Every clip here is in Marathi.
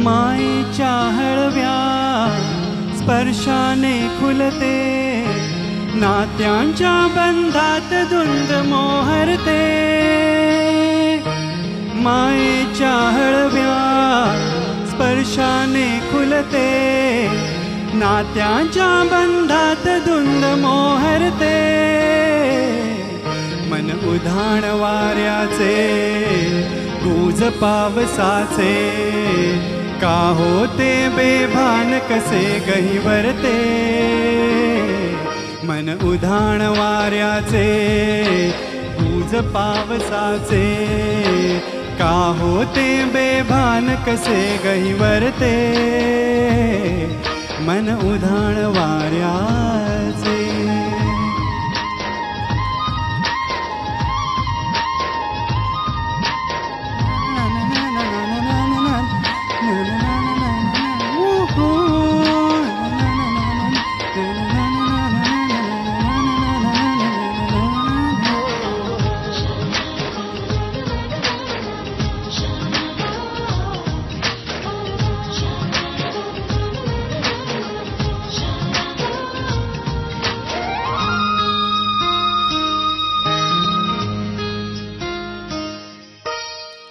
मायेच्या हळव्या स्पर्शाने खुलते, नात्यांच्या बंधात धुंद मोहरते। मायेच्या हळव्या स्पर्शाने खुलते, नात्यांच्या बंधात धुंद मोहरते। मन उधाण वाऱ्याचे गुज पावसाचे, का होते बेभान कसे गहिवरते। मन उधाण वाऱ्याचे गुज पावसाचे, का होते बेभान कसे गहिवरते। मन उधाण वाऱ्याचे।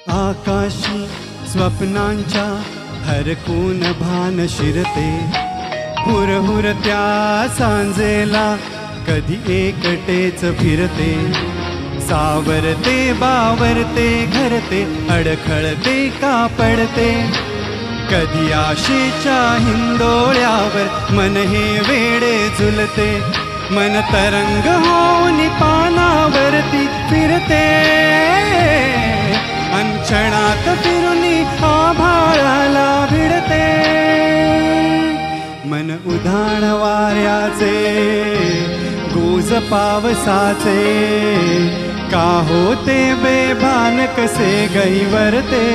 आकाशी स्वप्नांच्या हरकून भान शिरते, हुरहुरत्या सांजेला कधी एकटेच फिरते। सावरते बावरते घरते, अडखळते का पडते, कधी आशेच्या हिंदोळ्यावर मन हे वेडे झुलते। मन तरंग होऊन पानावरती फिरते, अंक्षणात फिरुनी आभाळाला भिडते। मन उधाण वाऱ्याचे गुज पावसाचे, का होते बेभान कसे गहिवरते।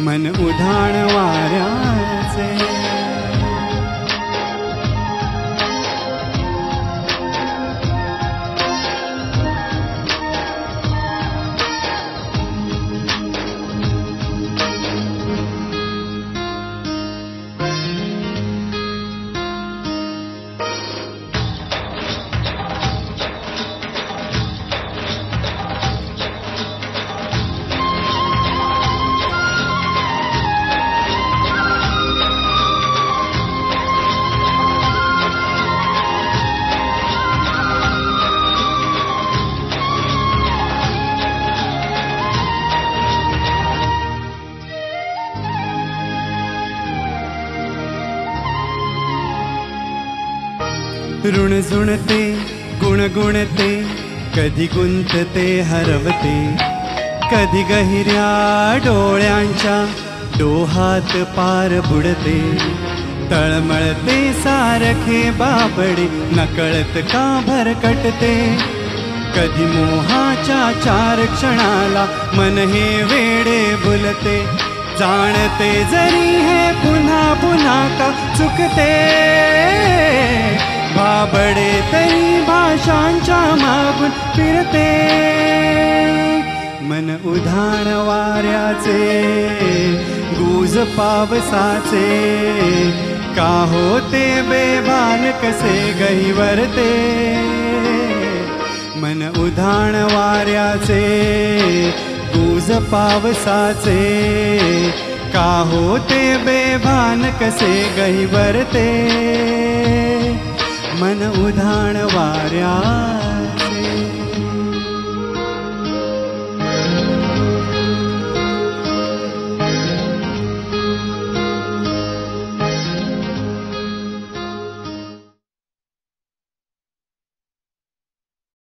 मन उधाण वाऱ्याचे। ऋणझुणते गुणगुणते, कधी गुंतते हरवते, कधी गहिऱ्या डोळ्यांच्या डोहात पार बुडते। तळमळते सारखे बाबडे, नकळत का भरकटते, कधी मोहाच्या चार क्षणाला मन हे वेडे भुलते। जाणते जरी हे पुन्हा पुन्हा का चुकते, बाबडे तरी भाषांच्या मागून फिरते। मन उधाण वाऱ्याचे गुज पावसाचे, का होते बेभान कसे गहिवरते। मन उधाण वाऱ्याचे गुज पावसाचे, का होते बेभान कसे गहिवरते। मन उधाण वाऱ्या